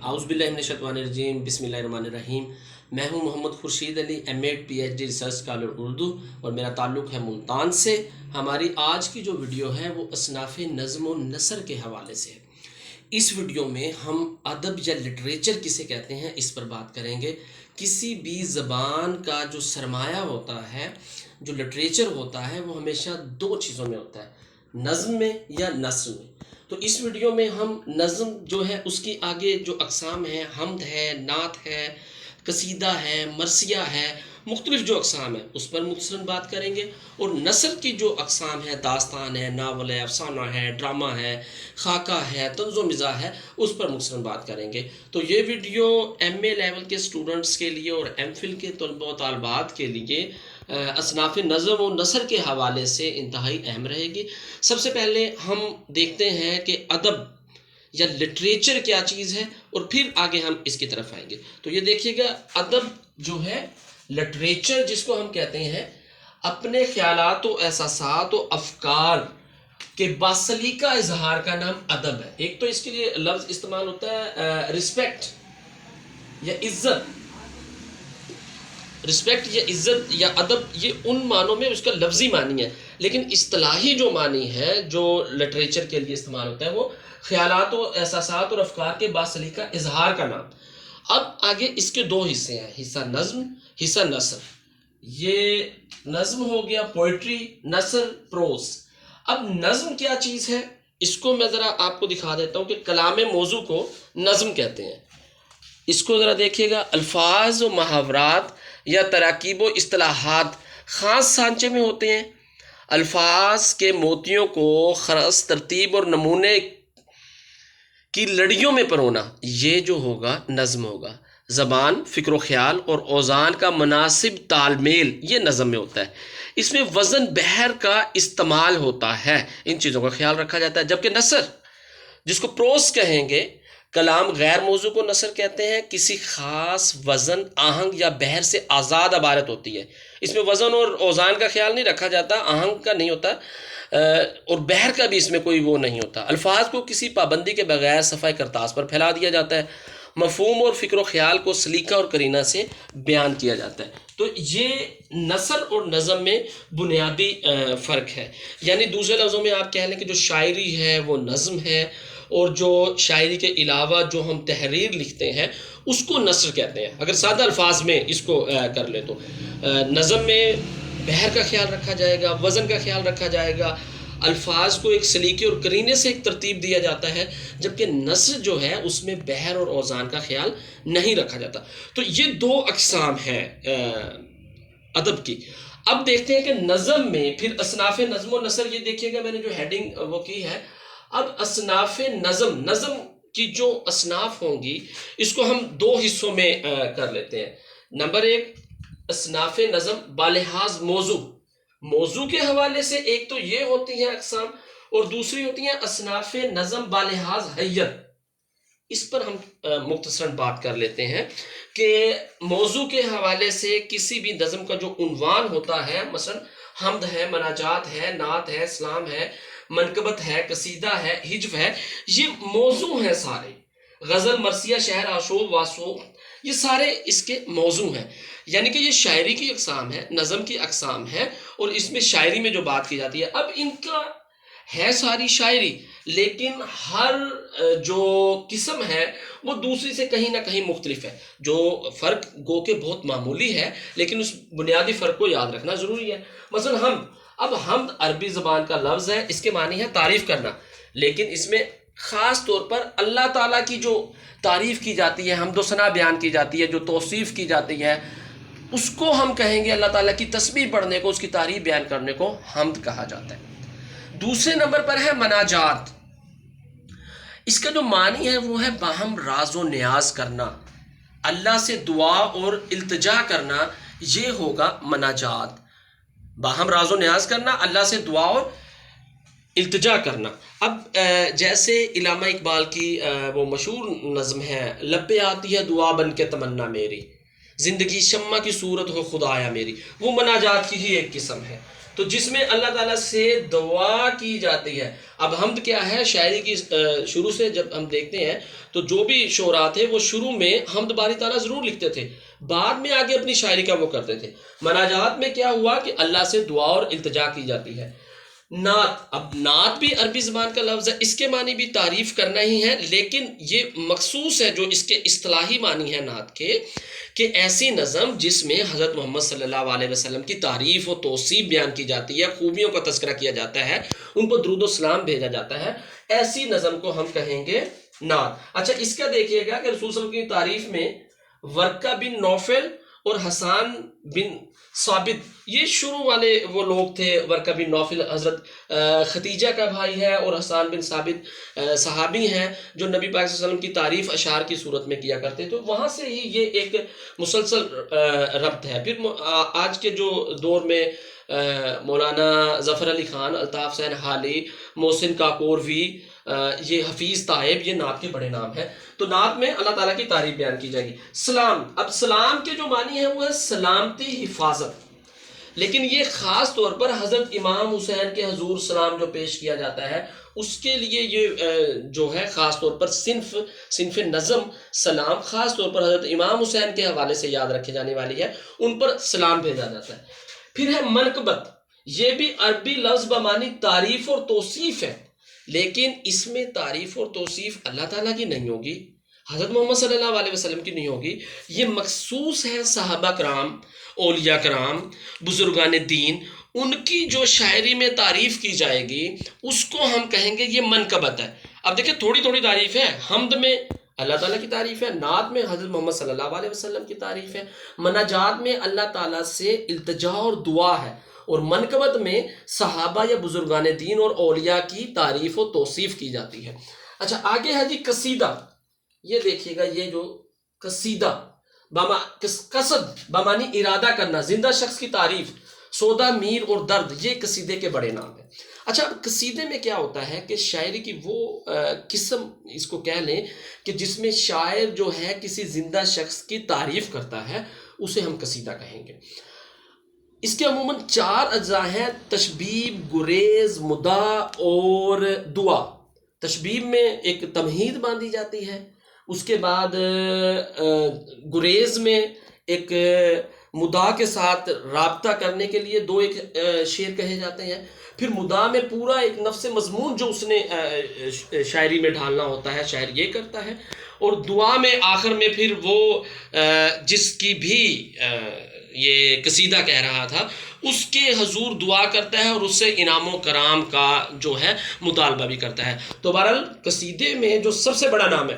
اعوذ باللہ من الشیطان الرجیم، بسم اللہ الرحمن الرحیم۔ میں ہوں محمد خورشید علی، M.Ed PhD research scholar Urdu, اور میرا تعلق ہے ملتان سے۔ ہماری آج کی جو ویڈیو ہے وہ اصناف نظم و نثر کے حوالے سے ہے۔ اس ویڈیو میں ہم ادب یا لٹریچر کسے کہتے ہیں اس پر بات کریں گے۔ کسی بھی زبان کا جو سرمایہ ہوتا ہے، جو لٹریچر ہوتا ہے، وہ ہمیشہ دو چیزوں میں ہوتا ہے، نظم میں یا نثر میں۔ تو اس ویڈیو میں ہم نظم جو ہے اس کی آگے جو اقسام ہیں، حمد ہے، نعت ہے، قصیدہ ہے، مرثیہ ہے، مختلف جو اقسام ہیں اس پر مختصراً بات کریں گے، اور نثر کی جو اقسام ہے، داستان ہے، ناول ہے، افسانہ ہے، ڈرامہ ہے، خاکہ ہے، طنز و مزاح ہے، اس پر مختصراً بات کریں گے۔ تو یہ ویڈیو MA لیول کے سٹوڈنٹس کے لیے اور MPhil کے طلبہ و طالبات کے لیے اصناف نظم و نثر کے حوالے سے انتہائی اہم رہے گی۔ سب سے پہلے ہم دیکھتے ہیں کہ ادب یا لٹریچر کیا چیز ہے، اور پھر آگے ہم اس کی طرف آئیں گے۔ تو یہ دیکھیے گا، ادب جو ہے، لٹریچر جس کو ہم کہتے ہیں، اپنے خیالات و احساسات و افکار کے باسلیقہ اظہار کا نام ادب ہے۔ ایک تو اس کے لیے لفظ استعمال ہوتا ہے رسپیکٹ یا عزت۔ رسپیکٹ یا عزت یا ادب، یہ ان معنوں میں اس کا لفظی معنی ہے، لیکن اصطلاحی جو معنی ہے جو لٹریچر کے لیے استعمال ہوتا ہے، وہ خیالات و احساسات اور افکار کے باسلیقہ اظہار کا نام۔ اب آگے اس کے دو حصے ہیں، حصہ نظم، حصہ نثر۔ یہ نظم ہو گیا پوئٹری، نثر پروز۔ اب نظم کیا چیز ہے، اس کو میں ذرا آپ کو دکھا دیتا ہوں کہ کلام موضوع کو نظم کہتے ہیں۔ اس کو ذرا دیکھیے گا، الفاظ و محاورات یا تراکیب و اصطلاحات خاص سانچے میں ہوتے ہیں۔ الفاظ کے موتیوں کو خرس ترتیب اور نمونے کی لڑیوں میں پرونا، یہ جو ہوگا نظم ہوگا۔ زبان، فکر و خیال اور اوزان کا مناسب تال میل، یہ نظم میں ہوتا ہے۔ اس میں وزن بحر کا استعمال ہوتا ہے، ان چیزوں کا خیال رکھا جاتا ہے۔ جبکہ نثر، جس کو پروز کہیں گے، کلام غیر موضوع کو نثر کہتے ہیں۔ کسی خاص وزن، آہنگ یا بحر سے آزاد عبارت ہوتی ہے۔ اس میں وزن اور اوزان کا خیال نہیں رکھا جاتا، آہنگ کا نہیں ہوتا، اور بحر کا بھی اس میں کوئی وہ نہیں ہوتا۔ الفاظ کو کسی پابندی کے بغیر صفحہ کرتاس پر پھیلا دیا جاتا ہے۔ مفہوم اور فکر و خیال کو سلیقہ اور قرینہ سے بیان کیا جاتا ہے۔ تو یہ نثر اور نظم میں بنیادی فرق ہے۔ یعنی دوسرے لفظوں میں آپ کہہ لیں کہ جو شاعری ہے وہ نظم ہے، اور جو شاعری کے علاوہ جو ہم تحریر لکھتے ہیں اس کو نثر کہتے ہیں۔ اگر سادہ الفاظ میں اس کو کر لیں تو نظم میں بحر کا خیال رکھا جائے گا، وزن کا خیال رکھا جائے گا، الفاظ کو ایک سلیقے اور قرینے سے ایک ترتیب دیا جاتا ہے، جبکہ نثر جو ہے اس میں بحر اور اوزان کا خیال نہیں رکھا جاتا۔ تو یہ دو اقسام ہیں ادب کی۔ اب دیکھتے ہیں کہ نظم میں پھر اصناف نظم و نثر، یہ دیکھیے گا میں نے جو ہیڈنگ وہ کی ہے۔ اب اصناف نظم، نظم کی جو اصناف ہوں گی اس کو ہم دو حصوں میں کر لیتے ہیں۔ نمبر ایک، اصناف نظم بالحاظ موضوع، موضوع کے حوالے سے ایک تو یہ ہوتی ہیں اقسام، اور دوسری ہوتی ہیں اصناف نظم بالحاظ حیت۔ اس پر ہم مختصراً بات کر لیتے ہیں کہ موضوع کے حوالے سے کسی بھی نظم کا جو عنوان ہوتا ہے، مثلا حمد ہے، مناجات ہے، نعت ہے، اسلام ہے، منقبت ہے، قصیدہ ہے، ہجو ہے، یہ موضوع ہیں سارے۔ غزل، مرثیہ، شعر، آشوب، واسوق، یہ سارے اس کے موضوع ہیں۔ یعنی کہ یہ شاعری کی اقسام ہے، نظم کی اقسام ہے، اور اس میں شاعری میں جو بات کی جاتی ہے، اب ان کا ہے ساری شاعری، لیکن ہر جو قسم ہے وہ دوسری سے کہیں نہ کہیں مختلف ہے۔ جو فرق گو کہ بہت معمولی ہے، لیکن اس بنیادی فرق کو یاد رکھنا ضروری ہے۔ مثلا حمد، اب حمد عربی زبان کا لفظ ہے، اس کے معنی ہے تعریف کرنا، لیکن اس میں خاص طور پر اللہ تعالیٰ کی جو تعریف کی جاتی ہے، حمد و ثنا بیان کی جاتی ہے، جو توصیف کی جاتی ہے، اس کو ہم کہیں گے، اللہ تعالیٰ کی تسبیح پڑھنے کو، اس کی تعریف بیان کرنے کو حمد کہا جاتا ہے۔ دوسرے نمبر پر ہے مناجات۔ اس کا جو معنی ہے وہ ہے باہم راز و نیاز کرنا، اللہ سے دعا اور التجا کرنا، یہ ہوگا مناجات۔ باہم راز و نیاز کرنا، اللہ سے دعا اور التجا کرنا۔ اب جیسے علامہ اقبال کی وہ مشہور نظم ہے، لب پہ آتی ہے دعا بن کے تمنا میری، زندگی شمع کی صورت ہو خدایا میری، وہ مناجات کی ہی ایک قسم ہے۔ تو جس میں اللہ تعالیٰ سے دعا کی جاتی ہے. اب حمد کیا ہے؟ شاعری کی شروع سے جب ہم دیکھتے ہیں تو جو بھی شعراء تھے وہ شروع میں حمد باری تعالیٰ ضرور لکھتے تھے، بعد میں آگے اپنی شاعری کا وہ کرتے تھے. مناجات میں کیا ہوا کہ اللہ سے دعا اور التجا کی جاتی ہے. نعت، اب نعت بھی عربی زبان کا لفظ ہے، اس کے معنی بھی تعریف کرنا ہی ہے، لیکن یہ مخصوص ہے جو اس کے اصطلاحی معنی ہے نعت کے، کہ ایسی نظم جس میں حضرت محمد صلی اللہ علیہ وسلم کی تعریف و توصیف بیان کی جاتی ہے، خوبیوں کا تذکرہ کیا جاتا ہے، ان کو درود و سلام بھیجا جاتا ہے، ایسی نظم کو ہم کہیں گے نعت. اچھا اس کا دیکھیے گا کہ رسول صلی اللہ علیہ وسلم کی تعریف میں ورقہ بن نوفل اور حسان بن ثابت، یہ شروع والے وہ لوگ تھے. ورقہ بن نوفل حضرت ختیجہ کا بھائی ہے، اور حسان بن ثابت صحابی ہیں جو نبی پاک صلی اللہ علیہ وسلم کی تعریف اشعار کی صورت میں کیا کرتے. تو وہاں سے ہی یہ ایک مسلسل ربط ہے. پھر آج کے جو دور میں مولانا ظفر علی خان، الطاف حسین حالی، محسن کاکوروی، یہ حفیظ طائب، یہ نعت کے بڑے نام ہیں. تو نعت میں اللہ تعالیٰ کی تعریف بیان کی جائے گی. سلام، اب سلام کے جو معنی ہے وہ ہے سلامتی، حفاظت، لیکن یہ خاص طور پر حضرت امام حسین کے حضور سلام جو پیش کیا جاتا ہے اس کے لیے یہ جو ہے خاص طور پر صنف نظم سلام خاص طور پر حضرت امام حسین کے حوالے سے یاد رکھی جانے والی ہے، ان پر سلام بھیجا جاتا ہے. پھر ہے منقبت، یہ بھی عربی لفظ بمعنی تعریف اور توصیف ہے، لیکن اس میں تعریف اور توصیف اللہ تعالیٰ کی نہیں ہوگی، حضرت محمد صلی اللہ علیہ وسلم کی نہیں ہوگی. یہ مخصوص ہے صحابہ کرام، اولیاء کرام، بزرگان دین، ان کی جو شاعری میں تعریف کی جائے گی اس کو ہم کہیں گے یہ منقبت ہے. اب دیکھیں تھوڑی تھوڑی تعریف ہے. حمد میں اللہ تعالیٰ کی تعریف ہے، نعت میں حضرت محمد صلی اللہ علیہ وسلم کی تعریف ہے، مناجات میں اللہ تعالیٰ سے التجا اور دعا ہے، اور منقبت میں صحابہ یا بزرگان دین اور اولیاء کی تعریف و توصیف کی جاتی ہے. اچھا آگے ہے جی قصیدہ. یہ دیکھیے گا، یہ جو قصیدہ قصد بمانی ارادہ کرنا، زندہ شخص کی تعریف، سودا میر اور درد، یہ قصیدے کے بڑے نام ہیں. اچھا قصیدے میں کیا ہوتا ہے کہ شاعری کی وہ قسم اس کو کہہ لیں کہ جس میں شاعر جو ہے کسی زندہ شخص کی تعریف کرتا ہے، اسے ہم قصیدہ کہیں گے. اس کے عموماً 4 اجزاء ہیں: تشبیب، گریز، مداح اور دعا. تشبیب میں ایک تمہید باندھی جاتی ہے، اس کے بعد گریز میں ایک مداح کے ساتھ رابطہ کرنے کے لیے 2 ایک شعر کہے جاتے ہیں. پھر مداح میں پورا ایک نفس مضمون جو اس نے شاعری میں ڈھالنا ہوتا ہے شاعر یہ کرتا ہے. اور دعا میں آخر میں پھر وہ جس کی بھی یہ قصیدہ کہہ رہا تھا اس کے حضور دعا کرتا ہے اور اس سے انعام و کرام کا جو ہے مطالبہ بھی کرتا ہے. تو بہرحال قصیدے میں جو سب سے بڑا نام ہے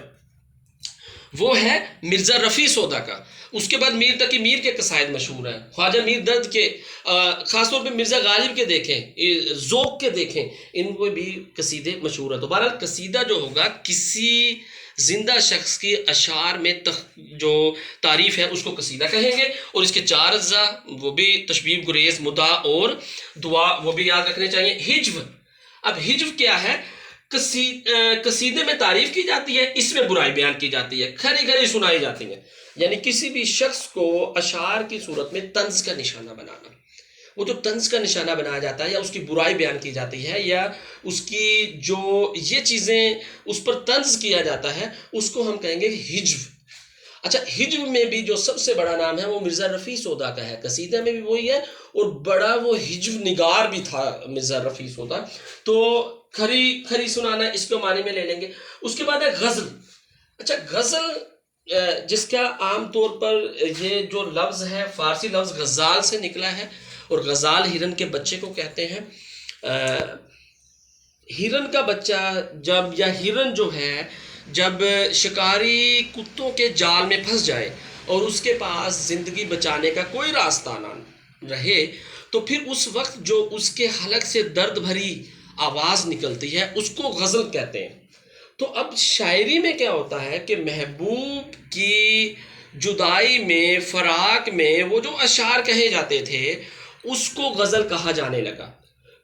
وہ ہے مرزا رفیع سودا کا. اس کے بعد میر تقی میر کے قصائد مشہور ہیں، خواجہ میر درد کے، خاص طور پہ مرزا غالب کے دیکھیں، ذوق کے دیکھیں، ان کو بھی قصیدے مشہور ہیں. تو بہرحال قصیدہ جو ہوگا کسی زندہ شخص کی اشعار میں جو تعریف ہے اس کو قصیدہ کہیں گے. اور اس کے 4 اجزاء وہ بھی تشبیب، گریز، مداح اور دعا، وہ بھی یاد رکھنے چاہیے. ہجو، اب ہجو کیا ہے؟ قصیدے میں تعریف کی جاتی ہے، اس میں برائی بیان کی جاتی ہے، کھری کھری سنائی جاتی ہے. یعنی کسی بھی شخص کو اشعار کی صورت میں طنز کا نشانہ بنانا، وہ جو طنز کا نشانہ بنایا جاتا ہے یا اس کی برائی بیان کی جاتی ہے یا اس کی جو یہ چیزیں اس پر طنز کیا جاتا ہے اس کو ہم کہیں گے ہجو. اچھا ہجو میں بھی جو سب سے بڑا نام ہے وہ مرزا رفیع سودا کا ہے. قصیدہ میں بھی وہی ہے اور بڑا وہ ہجو نگار بھی تھا مرزا رفیع سودا. تو کھری کھری سنانا اس کو معنی میں لے لیں گے. اس کے بعد ہے غزل. اچھا غزل جس کا عام طور پر یہ جو لفظ ہے فارسی لفظ غزال سے نکلا ہے، اور غزال ہرن کے بچے کو کہتے ہیں. ہرن کا بچہ جب یا ہرن جو ہے جب شکاری کتوں کے جال میں پھنس جائے اور اس کے پاس زندگی بچانے کا کوئی راستہ نہ رہے تو پھر اس وقت جو اس کے حلق سے درد بھری آواز نکلتی ہے اس کو غزل کہتے ہیں. تو اب شاعری میں کیا ہوتا ہے کہ محبوب کی جدائی میں، فراق میں وہ جو اشعار کہے جاتے تھے اس کو غزل کہا جانے لگا.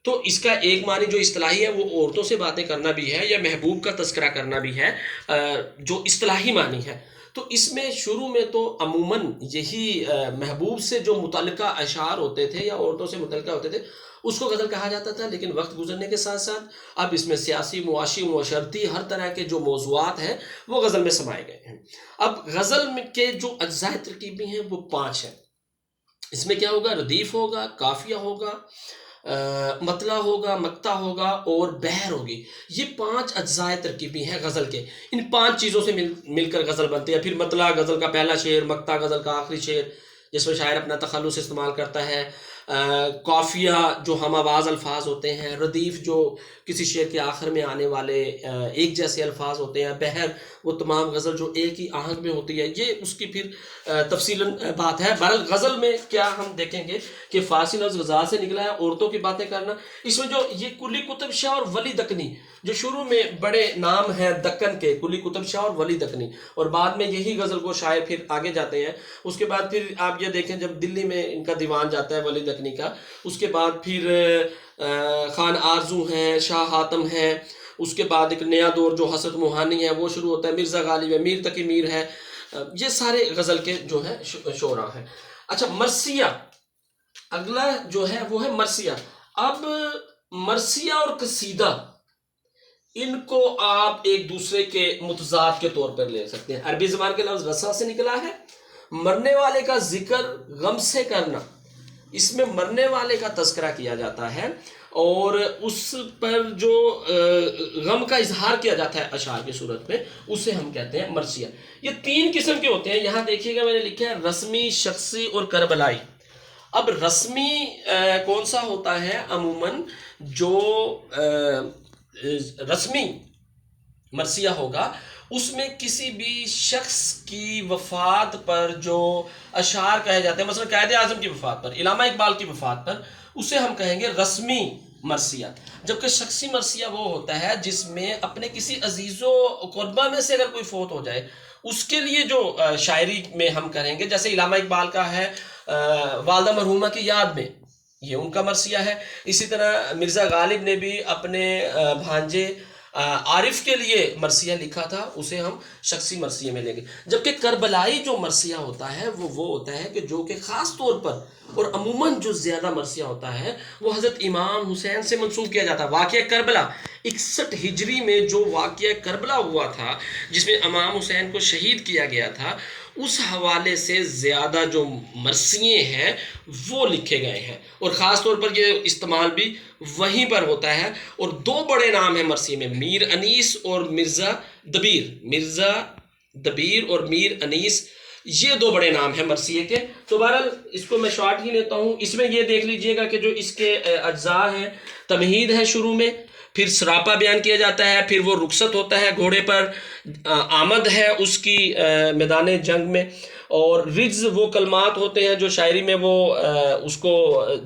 تو اس کا ایک معنی جو اصطلاحی ہے وہ عورتوں سے باتیں کرنا بھی ہے یا محبوب کا تذکرہ کرنا بھی ہے، جو اصطلاحی معنی ہے۔ تو اس میں شروع میں تو عموماً یہی محبوب سے جو متعلقہ اشعار ہوتے تھے یا عورتوں سے متعلقہ ہوتے تھے اس کو غزل کہا جاتا تھا، لیکن وقت گزرنے کے ساتھ ساتھ اب اس میں سیاسی، معاشی، معاشرتی ہر طرح کے جو موضوعات ہیں وہ غزل میں سمائے گئے ہیں۔ اب غزل کے جو اجزاء ترکیبی ہیں وہ 5 ہیں۔ اس میں کیا ہوگا؟ ردیف ہوگا، قافیہ ہوگا، مطلع ہوگا، مقطع ہوگا اور بحر ہوگی۔ یہ 5 اجزاء ترکیبی ہیں غزل کے۔ ان 5 چیزوں سے مل کر غزل بنتی ہے۔ پھر مطلع غزل کا پہلا شعر، مقطع غزل کا آخری شعر جس میں شاعر اپنا تخلص استعمال کرتا ہے، قافیہ جو ہم آواز الفاظ ہوتے ہیں، ردیف جو کسی شعر کے آخر میں آنے والے ایک جیسے الفاظ ہوتے ہیں، بحر وہ تمام غزل جو ایک ہی آہنگ میں ہوتی ہے۔ یہ اس کی پھر تفصیلاً بات ہے۔ بہرحال غزل میں کیا ہم دیکھیں گے کہ فارسی لفظ غزال سے نکلا ہے، عورتوں کی باتیں کرنا۔ اس میں جو یہ کلی قطب شاہ اور ولی دکنی جو شروع میں بڑے نام ہیں دکن کے، کلی قطب شاہ اور ولی دکنی، اور بعد میں یہی غزل کو شاعر پھر آگے جاتے ہیں۔ اس کے بعد پھر آپ یہ دیکھیں جب دلی میں ان کا دیوان جاتا ہے ولی دکنی کا، اس کے بعد پھر خان آرزو ہیں، شاہ حاتم ہیں، اس کے بعد ایک نیا دور جو حسرت موہانی ہے وہ شروع ہوتا ہے، مرزا غالب ہے، میر تقی میر ہے، یہ سارے غزل کے جو ہیں شعراء ہیں۔ اچھا مرثیہ اگلا جو ہے وہ ہے مرثیہ۔ اب مرثیہ اور قصیدہ ان کو آپ ایک دوسرے کے متضاد کے طور پر لے سکتے ہیں۔ عربی زبان کے لفظ رسا سے نکلا ہے، مرنے والے کا ذکر غم سے کرنا، اس میں مرنے والے کا تذکرہ کیا جاتا ہے اور اس پر جو غم کا اظہار کیا جاتا ہے اشعار کی صورت میں، اسے ہم کہتے ہیں مرثیہ۔ یہ 3 قسم کے ہوتے ہیں۔ یہاں دیکھیے گا میں نے لکھا ہے رسمی، شخصی اور کربلائی۔ اب رسمی کون سا ہوتا ہے؟ عموماً جو رسمی مرثیہ ہوگا اس میں کسی بھی شخص کی وفات پر جو اشعار کہے جاتے ہیں، مثلا قائد اعظم کی وفات پر، علامہ اقبال کی وفات پر، اسے ہم کہیں گے رسمی مرثیہ۔ جبکہ شخصی مرثیہ وہ ہوتا ہے جس میں اپنے کسی عزیز و قربا میں سے اگر کوئی فوت ہو جائے اس کے لیے جو شاعری میں ہم کریں گے، جیسے علامہ اقبال کا ہے والدہ مرحومہ کی یاد میں، یہ ان کا مرثیہ ہے۔ اسی طرح مرزا غالب نے بھی اپنے بھانجے عارف کے لیے مرثیہ لکھا تھا، اسے ہم شخصی مرثیے میں لیں گے۔ جبکہ کربلائی جو مرثیہ ہوتا ہے وہ ہوتا ہے کہ جو کہ خاص طور پر اور عموماً جو زیادہ مرثیہ ہوتا ہے وہ حضرت امام حسین سے منسوب کیا جاتا ہے۔ واقعہ کربلا 61 ہجری میں جو واقعہ کربلا ہوا تھا جس میں امام حسین کو شہید کیا گیا تھا، اس حوالے سے زیادہ جو مرثیے ہیں وہ لکھے گئے ہیں، اور خاص طور پر یہ استعمال بھی وہیں پر ہوتا ہے۔ اور 2 بڑے نام ہیں مرثیے میں، میر انیس اور مرزا دبیر۔ مرزا دبیر اور میر انیس، یہ 2 بڑے نام ہیں مرثیے کے۔ تو بہرحال اس کو میں شارٹ ہی لیتا ہوں۔ اس میں یہ دیکھ لیجئے گا کہ جو اس کے اجزاء ہیں، تمہید ہے شروع میں، پھر سراپا بیان کیا جاتا ہے، پھر وہ رخصت ہوتا ہے گھوڑے پر، آمد ہے اس کی میدان جنگ میں، اور رجز وہ کلمات ہوتے ہیں جو شاعری میں وہ اس کو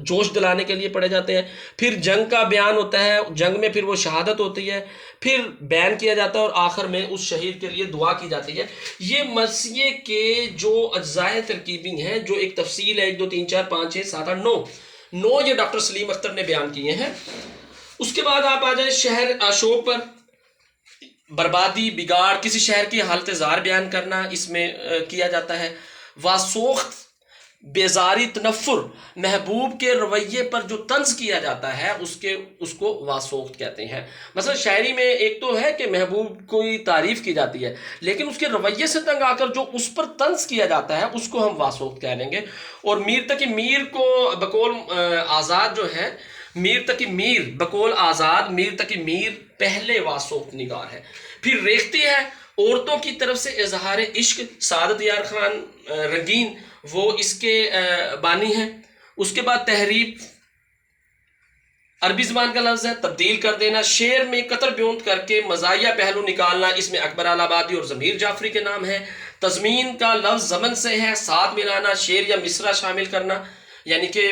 جوش دلانے کے لیے پڑھے جاتے ہیں، پھر جنگ کا بیان ہوتا ہے، جنگ میں پھر وہ شہادت ہوتی ہے، پھر بیان کیا جاتا ہے اور آخر میں اس شہید کے لیے دعا کی جاتی ہے۔ یہ مرثیے کے جو اجزاء ترکیبی ہیں، جو ایک تفصیل ہے، 1 2 3 4 5 6 7 8 9 یہ ڈاکٹر سلیم اختر نے بیان کیے ہیں۔ اس کے بعد آپ آ جائیں شہر آشوب پر۔ بربادی، بگاڑ، کسی شہر کی حالت زار بیان کرنا اس میں کیا جاتا ہے۔ واسوخت، بیزاری، تنفر، محبوب کے رویے پر جو طنز کیا جاتا ہے اس کو واسوخت کہتے ہیں۔ مثلا شاعری میں ایک تو ہے کہ محبوب کوئی تعریف کی جاتی ہے، لیکن اس کے رویے سے تنگ آ کر جو اس پر طنز کیا جاتا ہے اس کو ہم واسوخت کہہ لیں گے۔ اور میر تقی میر کو بقول آزاد جو ہے، میر تقی میر بقول آزاد، میر تقی میر پہلے واسوخت نگار ہے۔ پھر ریختی ہے، عورتوں کی طرف سے اظہار عشق، سعادت یار خان رنگین وہ اس کے بانی ہیں۔ اس کے بعد تحریب، عربی زبان کا لفظ ہے، تبدیل کر دینا، شعر میں قطر بیونت کر کے مزاحیہ پہلو نکالنا، اس میں اکبر آل آبادی اور ضمیر جعفری کے نام ہیں۔ تضمین کا لفظ ضمن سے ہے، ساتھ ملانا، شعر یا مصرع شامل کرنا، یعنی کہ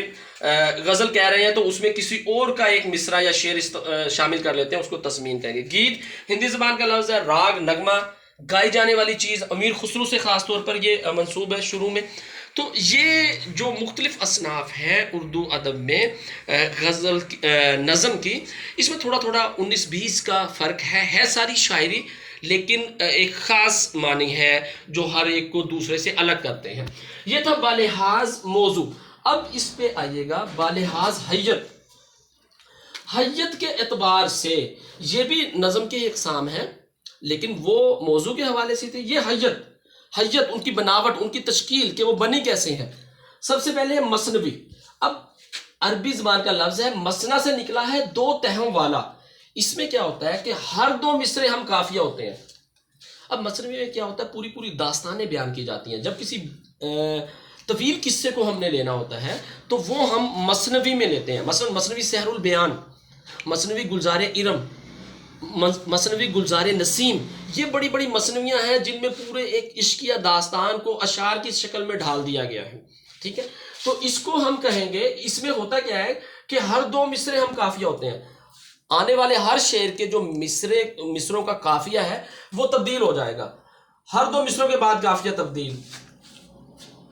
غزل کہہ رہے ہیں تو اس میں کسی اور کا ایک مصرع یا شعر شامل کر لیتے ہیں، اس کو تضمین کہیں گے۔ گیت ہندی زبان کا لفظ ہے، راگ، نغمہ، گائی جانے والی چیز، امیر خسرو سے خاص طور پر یہ منسوب ہے شروع میں۔ تو یہ جو مختلف اصناف ہیں اردو ادب میں غزل نظم کی، اس میں تھوڑا تھوڑا 19-20 کا فرق ہے ساری شاعری، لیکن ایک خاص معنی ہے جو ہر ایک کو دوسرے سے الگ کرتے ہیں۔ یہ تھا بالحاظ موضوع۔ اب اس پہ آئیے گا بالحاظ حیت۔ حیت کے اعتبار سے یہ بھی نظم کی اقسام ہے، لیکن وہ موضوع کے حوالے سے تھے۔ یہ حیت ان کی بناوٹ، ان کی تشکیل کہ وہ بنی کیسے ہیں۔ سب سے پہلے ہے مثنوی۔ اب عربی زبان کا لفظ ہے، مثنا سے نکلا ہے 2 تہوں والا۔ اس میں کیا ہوتا ہے کہ ہر 2 مصرے ہم قافیہ ہوتے ہیں۔ اب مثنوی میں کیا ہوتا ہے، پوری پوری داستانیں بیان کی جاتی ہیں۔ جب کسی طویل قصے کو ہم نے لینا ہوتا ہے تو وہ ہم مثنوی میں لیتے ہیں۔ مثلا مثنوی سحر البیان، مثنوی گلزار ارم، مثنوی گلزار نسیم، یہ بڑی بڑی مثنویاں ہیں جن میں پورے ایک عشقیہ داستان کو اشعار کی شکل میں ڈھال دیا گیا ہے، ٹھیک ہے۔ تو اس کو ہم کہیں گے، اس میں ہوتا کیا ہے کہ ہر 2 مصرے ہم قافیہ ہوتے ہیں۔ آنے والے ہر شعر کے جو مصروں کا قافیہ ہے وہ تبدیل ہو جائے گا، ہر 2 مصروں کے بعد قافیہ تبدیل،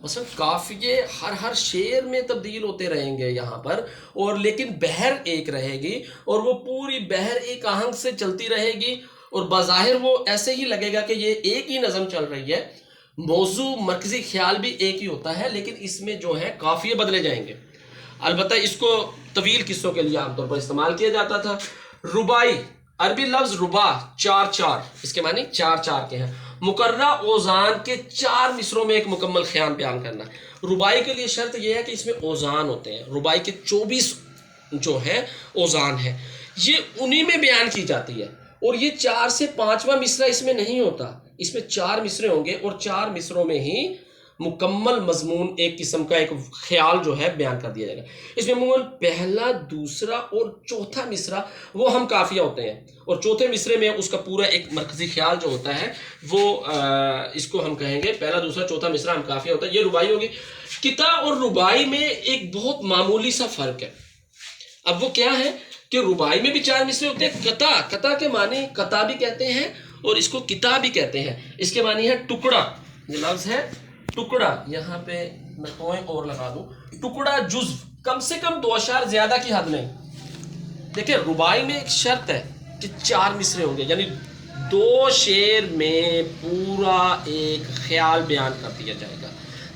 مثلا قافیے ہر شعر میں تبدیل ہوتے رہیں گے یہاں پر، اور لیکن بحر ایک رہے گی، اور وہ پوری بحر ایک آہنگ سے چلتی رہے گی، اور بظاہر وہ ایسے ہی لگے گا کہ یہ ایک ہی نظم چل رہی ہے۔ موضوع مرکزی خیال بھی ایک ہی ہوتا ہے، لیکن اس میں جو ہے قافیے بدلے جائیں گے۔ البتہ اس کو طویل قصوں کے لیے عام طور پر استعمال کیا جاتا تھا۔ ربائی، عربی لفظ ربا، 4 اس کے معنی 4 کے ہیں۔ مقررہ اوزان کے 4 مصروں میں ایک مکمل خیال بیان کرنا۔ ربائی کے لیے شرط یہ ہے کہ اس میں اوزان ہوتے ہیں۔ ربائی کے 24 جو ہے اوزان ہے، یہ انہی میں بیان کی جاتی ہے، اور یہ 4 سے 5واں مصرع اس میں نہیں ہوتا۔ اس میں 4 مصرے ہوں گے، اور 4 مصروں میں ہی مکمل مضمون، ایک قسم کا ایک خیال جو ہے بیان کر دیا جائے گا۔ اس میں عموماً پہلا، دوسرا اور چوتھا مصرع وہ ہم قافیہ ہوتے ہیں، اور چوتھے مصرے میں اس کا پورا ایک مرکزی خیال جو ہوتا ہے وہ اس کو ہم کہیں گے پہلا، دوسرا، چوتھا مصرع ہم قافیہ ہوتا ہے۔ یہ ربائی ہوگی۔ قطع اور ربائی میں ایک بہت معمولی سا فرق ہے۔ اب وہ کیا ہے کہ ربائی میں بھی 4 مصرے ہوتے ہیں۔ قطع کے معنی قطع بھی کہتے ہیں اور اس کو قطع بھی کہتے ہیں۔ اس کے معنی ہے ٹکڑا، یہ لفظ ہے ٹکڑا، یہاں پہ میں کوئی اور لگا دوں، ٹکڑا جزو، کم سے کم 2 اشعار، زیادہ کی حد نہیں۔ دیکھیں ربائی میں ایک شرط ہے کہ 4 مصرے ہوں گے، یعنی 2 شعر میں پورا ایک خیال بیان کر دیا جائے گا،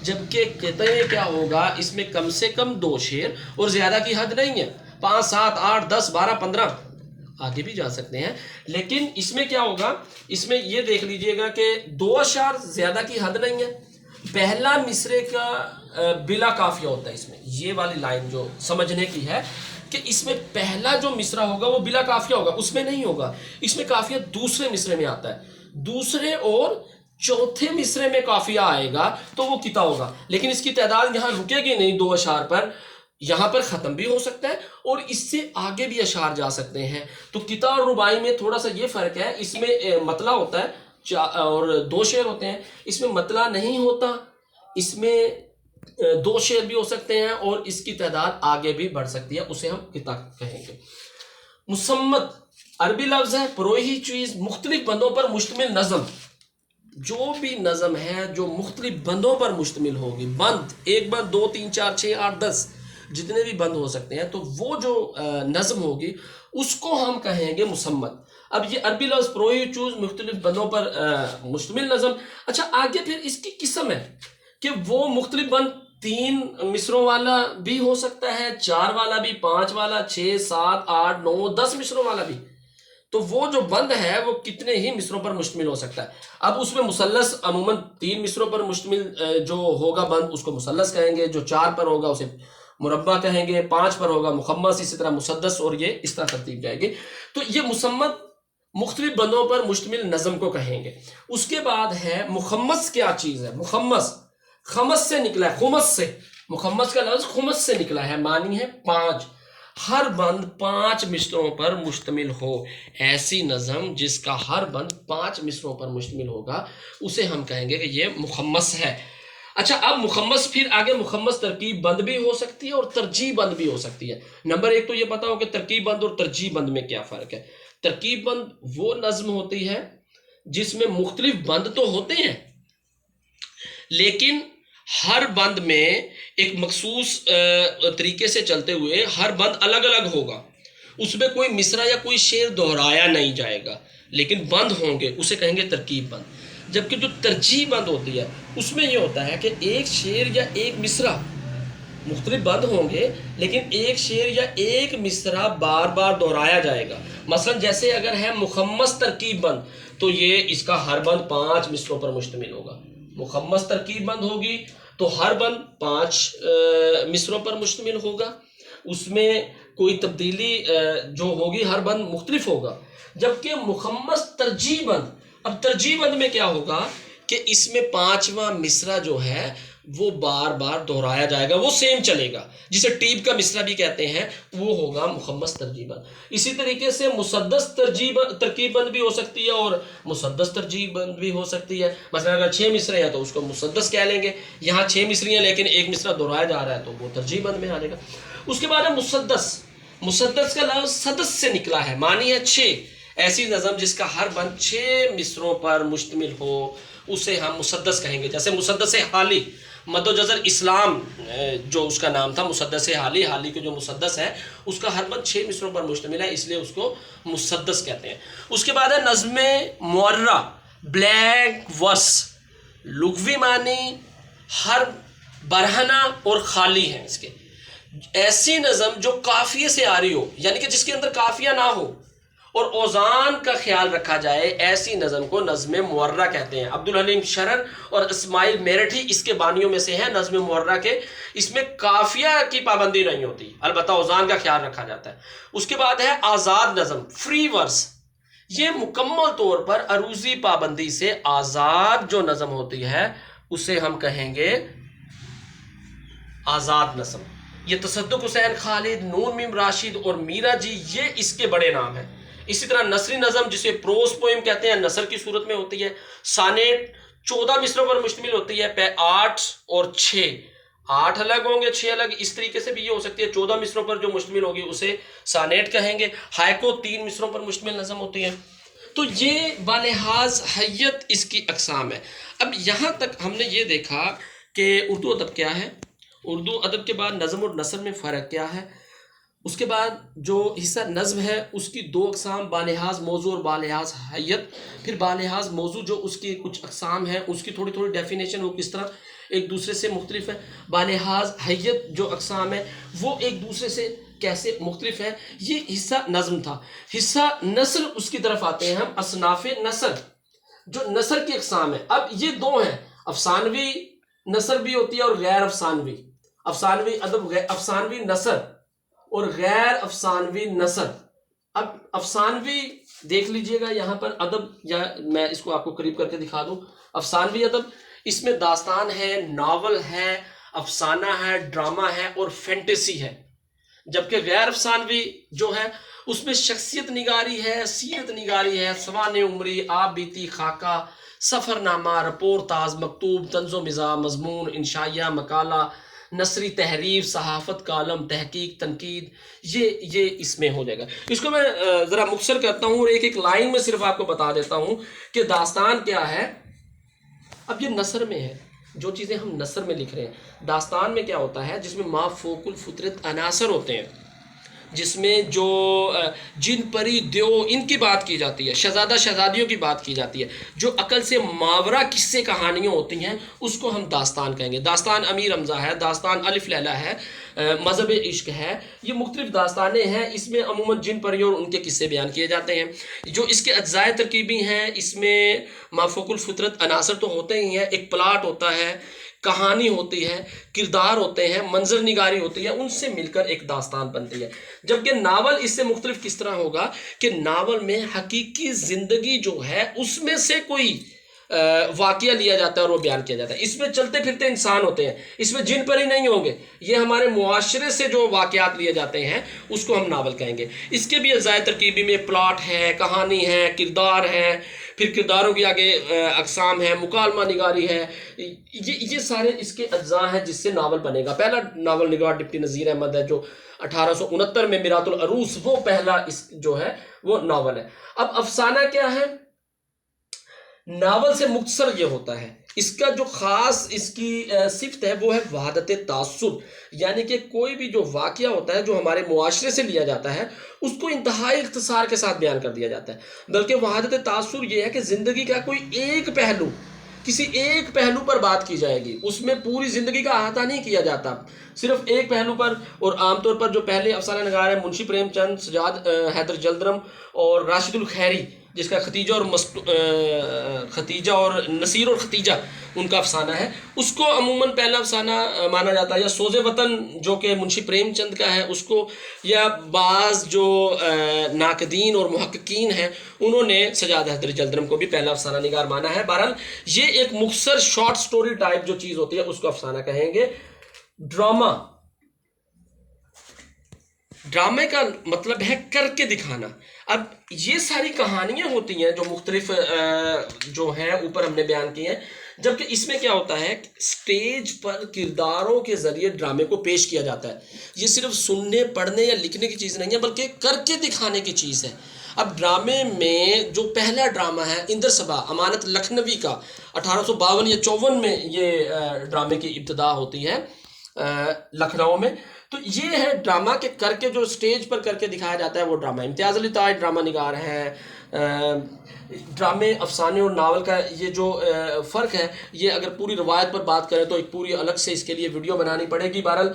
جبکہ قطع میں کیا ہوگا، اس میں کم سے کم 2 شعر اور زیادہ کی حد نہیں ہے، 5 7 8 10 12 15 آگے بھی جا سکتے ہیں۔ لیکن اس میں کیا ہوگا، اس میں یہ دیکھ لیجئے گا کہ 2 اشعار زیادہ کی حد نہیں ہے۔ پہلا مصرے کا بلا قافیہ ہوتا ہے، اس میں یہ والی لائن جو سمجھنے کی ہے کہ اس میں پہلا جو مصرع ہوگا وہ بلا قافیہ ہوگا، اس میں نہیں ہوگا۔ اس میں قافیہ دوسرے مصرے میں آتا ہے، دوسرے اور چوتھے مصرے میں قافیہ آئے گا تو وہ قطع ہوگا، لیکن اس کی تعداد یہاں رکے گی نہیں 2 اشعار پر، یہاں پر ختم بھی ہو سکتا ہے اور اس سے آگے بھی اشعار جا سکتے ہیں۔ تو قطع اور ربائی میں تھوڑا سا یہ فرق ہے، اس میں مطلع ہوتا ہے اور 2 شعر ہوتے ہیں، اس میں مطلع نہیں ہوتا، اس میں 2 شعر بھی ہو سکتے ہیں اور اس کی تعداد آگے بھی بڑھ سکتی ہے، اسے ہم قطع کہیں گے۔ مسمت، عربی لفظ ہے پروئی ہوئی چیز، مختلف بندوں پر مشتمل نظم۔ جو بھی نظم ہے جو مختلف بندوں پر مشتمل ہوگی، بند، ایک بند، 2 3 4 6 8 10 جتنے بھی بند ہو سکتے ہیں، تو وہ جو نظم ہوگی اس کو ہم کہیں گے مسمت۔ اب یہ عربی لفظ پروئی چوز، مختلف بندوں پر مشتمل نظم۔ اچھا آگے پھر اس کی قسم ہے کہ وہ مختلف بند 3 مصروں والا بھی ہو سکتا ہے، 4 والا بھی، 5 والا، 6 7 8 9 10 مصروں والا بھی۔ تو وہ جو بند ہے وہ کتنے ہی مصروں پر مشتمل ہو سکتا ہے۔ اب اس میں مثلث عموماً 3 مصروں پر مشتمل جو ہوگا بند اس کو مثلث کہیں گے، جو 4 پر ہوگا اسے مربع کہیں گے، 5 پر ہوگا مخمس، اسی طرح مسدس، اور یہ اس طرح ترتیب جائے گی۔ تو یہ مسمت مختلف بندوں پر مشتمل نظم کو کہیں گے۔ اس کے بعد ہے مخمس۔ کیا چیز ہے مخمس؟ خمس سے نکلا ہے، خمس سے، مخمس کا لفظ خمس سے نکلا ہے، معنی ہے 5۔ ہر بند 5 مصروں پر مشتمل ہو، ایسی نظم جس کا ہر بند 5 مصروں پر مشتمل ہوگا اسے ہم کہیں گے کہ یہ مخمس ہے۔ اچھا اب مخمس، پھر آگے مخمس ترکیب بند بھی ہو سکتی ہے اور ترجیح بند بھی ہو سکتی ہے۔ نمبر 1 تو یہ پتا ہو کہ ترکیب بند اور ترجیح بند میں کیا فرق ہے۔ ترکیب بند وہ نظم ہوتی ہے جس میں مختلف بند تو ہوتے ہیں لیکن ہر بند میں ایک مخصوص طریقے سے چلتے ہوئے ہر بند الگ الگ ہوگا، اس میں کوئی مصرع یا کوئی شعر دہرایا نہیں جائے گا، لیکن بند ہوں گے، اسے کہیں گے ترکیب بند۔ جبکہ جو ترجیح بند ہوتی ہے اس میں یہ ہوتا ہے کہ ایک شعر یا ایک مصرع، مختلف بند ہوں گے لیکن ایک شعر یا ایک مصرع بار بار دہرایا جائے گا۔ مثلا جیسے اگر ہے مخمس ترکیب بند تو یہ اس کا ہر بند 5 مصروں پر مشتمل ہوگا۔ مخمس ترکیب بند ہوگی تو ہر بند 5 مصروں پر مشتمل ہوگا، اس میں کوئی تبدیلی جو ہوگی ہر بند مختلف ہوگا۔ جبکہ مخمس ترجیح بند، اب ترجیح بند میں کیا ہوگا کہ اس میں 5واں مصرع جو ہے وہ بار بار دہرایا جائے گا، وہ سیم چلے گا، جسے ٹیپ کا مصرع بھی کہتے ہیں، وہ ہوگا مخمس ترجیح بند۔ اسی طریقے سے مسدس ترکیب بند بھی ہو سکتی ہے اور مسدس ترجیح بند بھی ہو سکتی ہے۔ مثلا اگر 6 مصرے ہیں تو اس کو مسدس کہہ لیں گے، یہاں 6 مصری ہیں لیکن ایک مصرع دہرایا جا رہا ہے تو وہ ترجیح بند میں آ جائے گا۔ اس کے بعد ہے مسدس۔ مسدس کا لفظ سدس سے نکلا ہے، معنی ہے 6۔ ایسی نظم جس کا ہر بند 6 مصروں پر مشتمل ہو اسے ہم مسدس کہیں گے۔ جیسے مسدس حالی، مد و جزر اسلام جو اس کا نام تھا، مسدس حالی، حالی کے جو مسدس ہے اس کا ہر بند 6 مصروں پر مشتمل ہے، اس لیے اس کو مسدس کہتے ہیں۔ اس کے بعد ہے نظم معرہ، بلینک ورس۔ لغوی معنی ہر برہنہ اور خالی ہیں اس کے۔ ایسی نظم جو قافیے سے آ رہی ہو، یعنی کہ جس کے اندر قافیہ نہ ہو اور اوزان کا خیال رکھا جائے، ایسی نظم کو نظم معرہ کہتے ہیں۔ عبدالحلیم شرر اور اسماعیل میرٹھی اس کے بانیوں میں سے ہیں نظم معرہ کے۔ اس میں قافیہ کی پابندی نہیں ہوتی، البتہ اوزان کا خیال رکھا جاتا ہے۔ اس کے بعد ہے آزاد نظم، فری ورس۔ یہ مکمل طور پر عروضی پابندی سے آزاد جو نظم ہوتی ہے اسے ہم کہیں گے آزاد نظم۔ یہ تصدق حسین خالد، نون میم راشد اور میرا جی یہ اس کے بڑے نام ہیں۔ اسی طرح نثری نظم جسے پروس پوئم کہتے ہیں، نثر کی صورت میں ہوتی ہے۔ سانیٹ 14 مصروں پر مشتمل ہوتی ہے، 8 اور 6، 8 الگ ہوں گے 6 الگ، اس طریقے سے بھی یہ ہو سکتی ہے 14 مصروں پر جو مشتمل ہوگی اسے سانیٹ کہیں گے۔ ہائیکو 3 مصروں پر مشتمل نظم ہوتی ہے۔ تو یہ بلحاظ حیت اس کی اقسام ہے۔ اب یہاں تک ہم نے یہ دیکھا کہ اردو ادب کیا ہے، اردو ادب کے بعد نظم اور نثر میں فرق کیا ہے۔ اس کے بعد جو حصہ نظم ہے اس کی 2 اقسام، بالحاظ موضوع اور بالحاظ حیت۔ پھر بالحاظ موضوع جو اس کی کچھ اقسام ہیں اس کی تھوڑی تھوڑی ڈیفینیشن، وہ کس طرح ایک دوسرے سے مختلف ہے۔ بالحاظ حیت جو اقسام ہے وہ ایک دوسرے سے کیسے مختلف ہے۔ یہ حصہ نظم تھا۔ حصہ نثر اس کی طرف آتے ہیں ہم، اصناف نثر جو نثر کی اقسام ہے۔ اب یہ 2 ہیں، افسانوی نثر بھی ہوتی ہے اور غیر افسانوی، افسانوی ادب، افسانوی نثر اور غیر افسانوی نثر۔ اب افسانوی دیکھ لیجئے گا یہاں پر ادب، یا میں اس کو آپ کو قریب کر کے دکھا دوں۔ افسانوی ادب اس میں داستان ہے، ناول ہے، افسانہ ہے، ڈرامہ ہے اور فینٹیسی ہے۔ جبکہ غیر افسانوی جو ہے اس میں شخصیت نگاری ہے، سیرت نگاری ہے، سوانح عمری، آپ بیتی، خاکہ، سفر نامہ، رپورتاز، مکتوب، طنز و مزاح، مضمون، انشائیہ، مقالہ، نثری تحریر، صحافت، کالم، تحقیق، تنقید، یہ اس میں ہو جائے گا۔ اس کو میں ذرا مختصر کرتا ہوں اور ایک ایک لائن میں صرف آپ کو بتا دیتا ہوں کہ داستان کیا ہے۔ اب یہ نثر میں ہے، جو چیزیں ہم نثر میں لکھ رہے ہیں۔ داستان میں کیا ہوتا ہے، جس میں ما فوق الفطرت عناصر ہوتے ہیں، جس میں جو جن پری دیو ان کی بات کی جاتی ہے، شہزادہ شہزادیوں کی بات کی جاتی ہے، جو عقل سے ماورا قصے کہانیاں ہوتی ہیں اس کو ہم داستان کہیں گے۔ داستان امیر حمزہ ہے، داستان الف لیلہ ہے، مذہب عشق ہے، یہ مختلف داستانیں ہیں۔ اس میں عموماً جن پریوں اور ان کے قصے بیان کیے جاتے ہیں۔ جو اس کے اجزاء ترکیبی ہیں، اس میں ما فوق الفطرت عناصر تو ہوتے ہی ہیں، ایک پلاٹ ہوتا ہے، کہانی ہوتی ہے، کردار ہوتے ہیں، منظر نگاری ہوتی ہے، ان سے مل کر ایک داستان بنتی ہے۔ جبکہ ناول اس سے مختلف کس طرح ہوگا کہ ناول میں حقیقی زندگی جو ہے اس میں سے کوئی واقعہ لیا جاتا ہے اور وہ بیان کیا جاتا ہے۔ اس میں چلتے پھرتے انسان ہوتے ہیں، اس میں جن پری نہیں ہوں گے، یہ ہمارے معاشرے سے جو واقعات لیے جاتے ہیں اس کو ہم ناول کہیں گے۔ اس کے بھی اجزاء ترکیبی میں پلاٹ ہے، کہانی ہے، کردار ہے، پھر کرداروں کی آگے اقسام ہے، مکالمہ نگاری ہے، یہ سارے اس کے اجزاء ہیں جس سے ناول بنے گا۔ پہلا ناول نگار ڈپٹی نذیر احمد ہے جو 1869 میں میرات العروس، وہ پہلا اس جو ہے وہ ناول ہے۔ اب افسانہ کیا ہے؟ ناول سے مختصر یہ ہوتا ہے اس کا جو خاص اس کی صفت ہے وہ ہے وحدت تعصب، یعنی کہ کوئی بھی جو واقعہ ہوتا ہے جو ہمارے معاشرے سے لیا جاتا ہے اس کو انتہائی اختصار کے ساتھ بیان کر دیا جاتا ہے، بلکہ وحدت تعصب یہ ہے کہ زندگی کا کوئی ایک پہلو، کسی ایک پہلو پر بات کی جائے گی، اس میں پوری زندگی کا احاطہ نہیں کیا جاتا، صرف ایک پہلو پر۔ اور عام طور پر جو پہلے افسانہ نگار ہیں منشی پریم چند، سجاد حیدر جلدرم اور راشد الخیری، جس کا ختیجہ اور نصیر اور ختیجہ ان کا افسانہ ہے، اس کو عموماً پہلا افسانہ مانا جاتا ہے، یا سوز وطن جو کہ منشی پریم چند کا ہے اس کو، یا بعض جو ناقدین اور محققین ہیں انہوں نے سجاد حیدر جلدرم کو بھی پہلا افسانہ نگار مانا ہے۔ بہرحال یہ ایک مختصر شارٹ سٹوری ٹائپ جو چیز ہوتی ہے اس کو افسانہ کہیں گے۔ ڈرامے کا مطلب ہے کر کے دکھانا۔ اب یہ ساری کہانیاں ہوتی ہیں جو مختلف جو ہیں اوپر ہم نے بیان کی ہیں، جبکہ اس میں کیا ہوتا ہے سٹیج پر کرداروں کے ذریعے ڈرامے کو پیش کیا جاتا ہے۔ یہ صرف سننے پڑھنے یا لکھنے کی چیز نہیں ہے بلکہ کر کے دکھانے کی چیز ہے۔ اب ڈرامے میں جو پہلا ڈرامہ ہے اندر صبا امانت لکھنوی کا 1852 یا 54 میں یہ ڈرامے کی ابتدا ہوتی ہے لکھنؤ میں، تو یہ ہے ڈرامہ کے کر کے جو سٹیج پر کر کے دکھایا جاتا ہے وہ ڈرامہ۔ امتیاز علی تاج ڈرامہ نگار ہیں۔ ڈرامے افسانے اور ناول کا یہ جو فرق ہے، یہ اگر پوری روایت پر بات کریں تو ایک پوری الگ سے اس کے لیے ویڈیو بنانی پڑے گی۔ بہرحال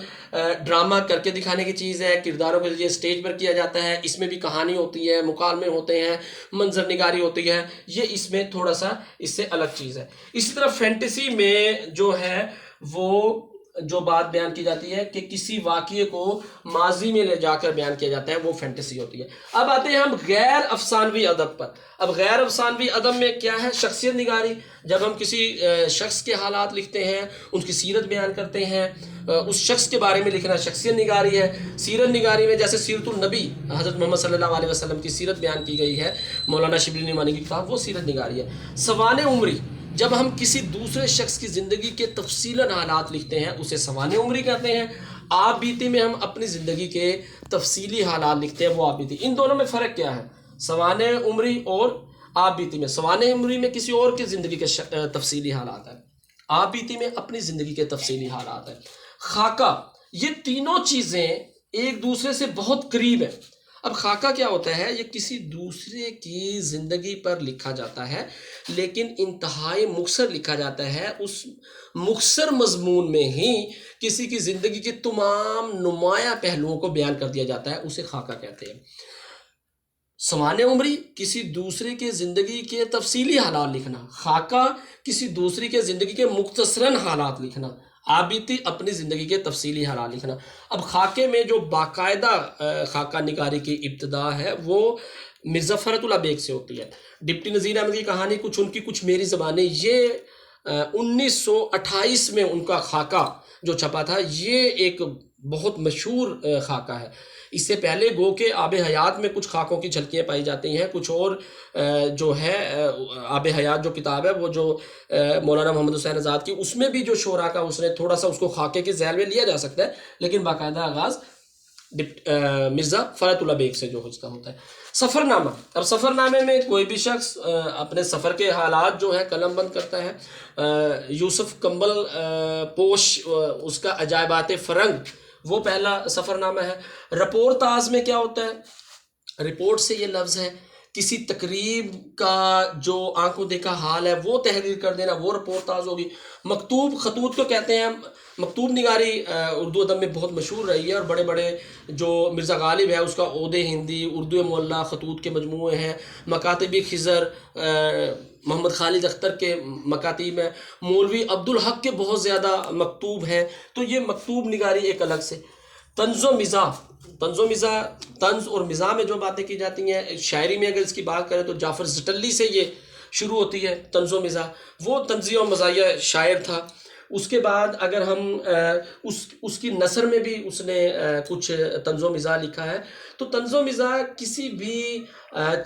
ڈرامہ کر کے دکھانے کی چیز ہے، کرداروں کے لیے سٹیج پر کیا جاتا ہے، اس میں بھی کہانی ہوتی ہے، مکالمے ہوتے ہیں، منظر نگاری ہوتی ہے، یہ اس میں تھوڑا سا اس سے الگ چیز ہے۔ اسی طرح فینٹیسی میں جو ہے وہ جو بات بیان کی جاتی ہے کہ کسی واقعے کو ماضی میں لے جا کر بیان کیا جاتا ہے وہ فینٹیسی ہوتی ہے۔ اب آتے ہیں ہم غیر افسانوی ادب پر۔ اب غیر افسانوی ادب میں کیا ہے؟ شخصیت نگاری، جب ہم کسی شخص کے حالات لکھتے ہیں، ان کی سیرت بیان کرتے ہیں، اس شخص کے بارے میں لکھنا شخصیت نگاری ہے۔ سیرت نگاری میں جیسے سیرت النبی حضرت محمد صلی اللہ علیہ وسلم کی سیرت بیان کی گئی ہے مولانا شبلی نعمانی کی کتاب، وہ سیرت نگاری ہے۔ سوانح عمری، جب ہم کسی دوسرے شخص کی زندگی کے تفصیلاً حالات لکھتے ہیں اسے سوانح عمری کہتے ہیں۔ آپ بیتی میں ہم اپنی زندگی کے تفصیلی حالات لکھتے ہیں، وہ آپ بیتی۔ ان دونوں میں فرق کیا ہے؟ سوانح عمری اور آپ بیتی میں، سوانح عمری میں کسی اور کی زندگی کے تفصیلی حالات ہیں، آپ بیتی میں اپنی زندگی کے تفصیلی حالات ہیں۔ خاکہ، یہ تینوں چیزیں ایک دوسرے سے بہت قریب ہیں۔ اب خاکہ کیا ہوتا ہے؟ یہ کسی دوسرے کی زندگی پر لکھا جاتا ہے لیکن انتہائی مختصر لکھا جاتا ہے، اس مختصر مضمون میں ہی کسی کی زندگی کے تمام نمایاں پہلوؤں کو بیان کر دیا جاتا ہے، اسے خاکہ کہتے ہیں۔ سوانح عمری، کسی دوسرے کے زندگی کے تفصیلی حالات لکھنا۔ خاکہ، کسی دوسری کے زندگی کے مختصراً حالات لکھنا۔ آبیتی، اپنی زندگی کے تفصیلی حالات لکھنا۔ اب خاکے میں جو باقاعدہ خاکہ نگاری کی ابتدا ہے وہ مرزا فرت اللہ بیگ سے ہوتی ہے۔ ڈپٹی نذیر احمد کی کہانی کچھ ان کی کچھ میری زبانیں، یہ 1928 میں ان کا خاکہ جو چھپا تھا، یہ ایک بہت مشہور خاکہ ہے۔ اس سے پہلے گو کہ آب حیات میں کچھ خاکوں کی جھلکیاں پائی جاتی ہیں، کچھ اور جو ہے آب حیات جو کتاب ہے وہ جو مولانا محمد حسین آزاد کی، اس میں بھی جو شعراء کا اس نے تھوڑا سا اس کو خاکے کے ذیل میں لیا جا سکتا ہے، لیکن باقاعدہ آغاز مرزا فرت اللہ بیگ سے جو اس کا ہوتا ہے۔ سفر نامہ، اب سفر نامے میں کوئی بھی شخص اپنے سفر کے حالات جو ہے قلم بند کرتا ہے۔ یوسف کمبل پوش، اس کا عجائبات فرنگ، وہ پہلا سفر نامہ ہے۔ رپورتاز میں کیا ہوتا ہے؟ رپورٹ سے یہ لفظ ہے کسی تقریب کا جو آنکھوں دیکھا حال ہے وہ تحریر کر دینا، وہ رپورتاز ہوگی۔ مکتوب، خطوط کو کہتے ہیں۔ مکتوب نگاری اردو ادب میں بہت مشہور رہی ہے، اور بڑے بڑے جو مرزا غالب ہے اس کا عود ہندی، اردو معلیٰ خطوط کے مجموعے ہیں۔ مکاتبی خضر، محمد خالد اختر کے مکاتیب ہیں۔ مولوی عبدالحق کے بہت زیادہ مکتوب ہیں۔ تو یہ مکتوب نگاری ایک الگ سے۔ طنز و مزاح، طنز اور مزاح میں جو باتیں کی جاتی ہیں، شاعری میں اگر اس کی بات کریں تو جعفر زٹلی سے یہ شروع ہوتی ہے طنز و مزاح، وہ طنزیہ و مزاحیہ شاعر تھا۔ اس کے بعد اگر ہم اس کی نثر میں بھی اس نے کچھ طنز و مزاح لکھا ہے۔ تو طنز و مزاح کسی بھی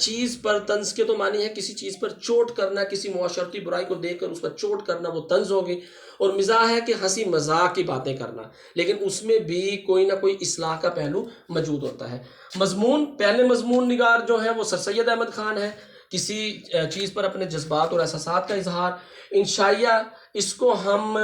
چیز پر، طنز کے تو معنی ہے کسی چیز پر چوٹ کرنا، کسی معاشرتی برائی کو دیکھ کر اس پر چوٹ کرنا، وہ طنز ہوگی۔ اور مزاح ہے کہ ہنسی مذاق کی باتیں کرنا، لیکن اس میں بھی کوئی نہ کوئی اصلاح کا پہلو موجود ہوتا ہے۔ مضمون، پہلے مضمون نگار جو ہے وہ سر سید احمد خان ہے، کسی چیز پر اپنے جذبات اور احساسات کا اظہار۔ انشائیہ، اس کو ہم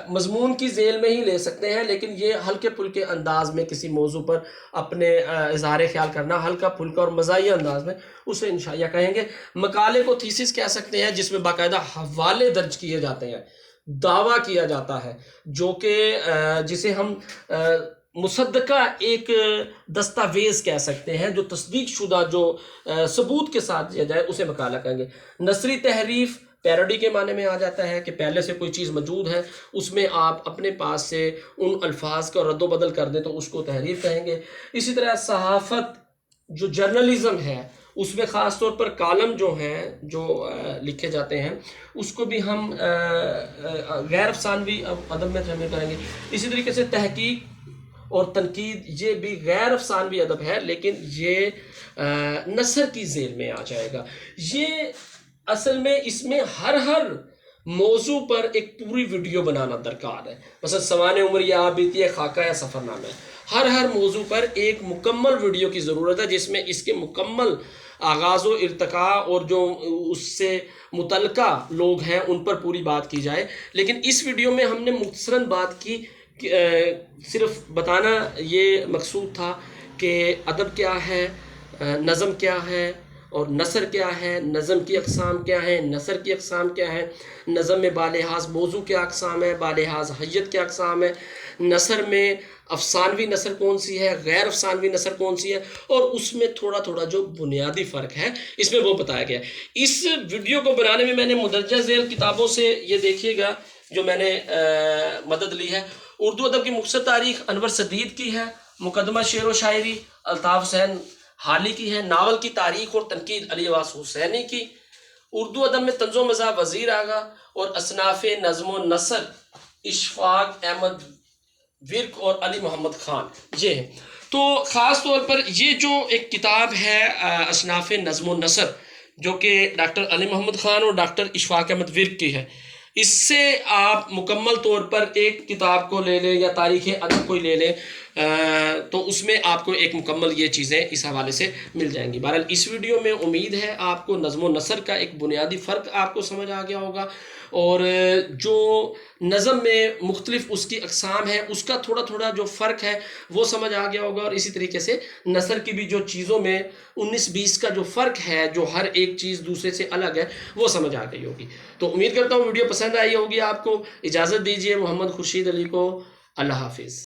مضمون کی ذیل میں ہی لے سکتے ہیں، لیکن یہ ہلکے پھلکے انداز میں کسی موضوع پر اپنے اظہار خیال کرنا ہلکا پھلکا اور مزاحیہ انداز میں، اسے انشائیہ کہیں گے۔ مقالے کو تھیسس کہہ سکتے ہیں، جس میں باقاعدہ حوالے درج کیے جاتے ہیں، دعویٰ کیا جاتا ہے، جو کہ جسے ہم مصدقہ ایک دستاویز کہہ سکتے ہیں، جو تصدیق شدہ، جو ثبوت کے ساتھ دیا جائے، اسے مقالہ کہیں گے۔ نثری تحریف پیروڈی کے معنی میں آ جاتا ہے کہ پہلے سے کوئی چیز موجود ہے، اس میں آپ اپنے پاس سے ان الفاظ کا رد و بدل کر دیں تو اس کو تحریف کہیں گے۔ اسی طرح صحافت جو جرنلزم ہے، اس میں خاص طور پر کالم جو ہیں جو لکھے جاتے ہیں، اس کو بھی ہم غیر افسانوی ادب میں شامل کریں گے۔ اسی طریقے سے تحقیق اور تنقید، یہ بھی غیر افسانوی ادب ہے، لیکن یہ نثر کی ذیل میں آ جائے گا۔ یہ اصل میں اس میں ہر موضوع پر ایک پوری ویڈیو بنانا درکار ہے۔ مثلا سوانح عمر یا آبیتی ہے، خاکہ یا سفر نامہ ہے، ہر موضوع پر ایک مکمل ویڈیو کی ضرورت ہے، جس میں اس کے مکمل آغاز و ارتقاء اور جو اس سے متعلقہ لوگ ہیں ان پر پوری بات کی جائے۔ لیکن اس ویڈیو میں ہم نے مختصراً بات کی، صرف بتانا یہ مقصود تھا کہ ادب کیا ہے، نظم کیا ہے، اور نثر کیا ہے، نظم کی اقسام کیا ہیں، نثر کی اقسام کیا ہیں، نظم میں بالحاظ موضوع کیا اقسام ہے، بالحاظ حیت کیا اقسام ہے، نثر میں افسانوی نثر کون سی ہے، غیر افسانوی نثر کون سی ہے، اور اس میں تھوڑا تھوڑا جو بنیادی فرق ہے اس میں وہ بتایا گیا ہے۔ اس ویڈیو کو بنانے میں نے مندرجہ ذیل کتابوں سے، یہ دیکھیے گا جو میں نے مدد لی ہے، اردو ادب کی مختصر تاریخ انور سدید کی ہے، مقدمہ شعر و شاعری الطاف حسین حالی کی ہے، ناول کی تاریخ اور تنقید علی عباس حسینی کی، اردو ادب میں طنز و مزاح وزیر آغا، اور اصناف نظم و نثر اشفاق احمد ورک اور علی محمد خان، یہ ہے۔ تو خاص طور پر یہ جو ایک کتاب ہے اصناف نظم و نثر، جو کہ ڈاکٹر علی محمد خان اور ڈاکٹر اشفاق احمد ورک کی ہے، اس سے آپ مکمل طور پر ایک کتاب کو لے لیں یا تاریخ ادب کو لے لیں، تو اس میں آپ کو ایک مکمل یہ چیزیں اس حوالے سے مل جائیں گی۔ بہرحال اس ویڈیو میں امید ہے آپ کو نظم و نثر کا ایک بنیادی فرق آپ کو سمجھ آ گیا ہوگا، اور جو نظم میں مختلف اس کی اقسام ہے اس کا تھوڑا تھوڑا جو فرق ہے وہ سمجھ آ گیا ہوگا، اور اسی طریقے سے نثر کی بھی جو چیزوں میں 19-20 کا جو فرق ہے، جو ہر ایک چیز دوسرے سے الگ ہے، وہ سمجھ آ گئی ہوگی۔ تو امید کرتا ہوں ویڈیو پسند آئی ہوگی آپ کو۔ اجازت دیجیے محمد خورشید علی کو، اللہ حافظ۔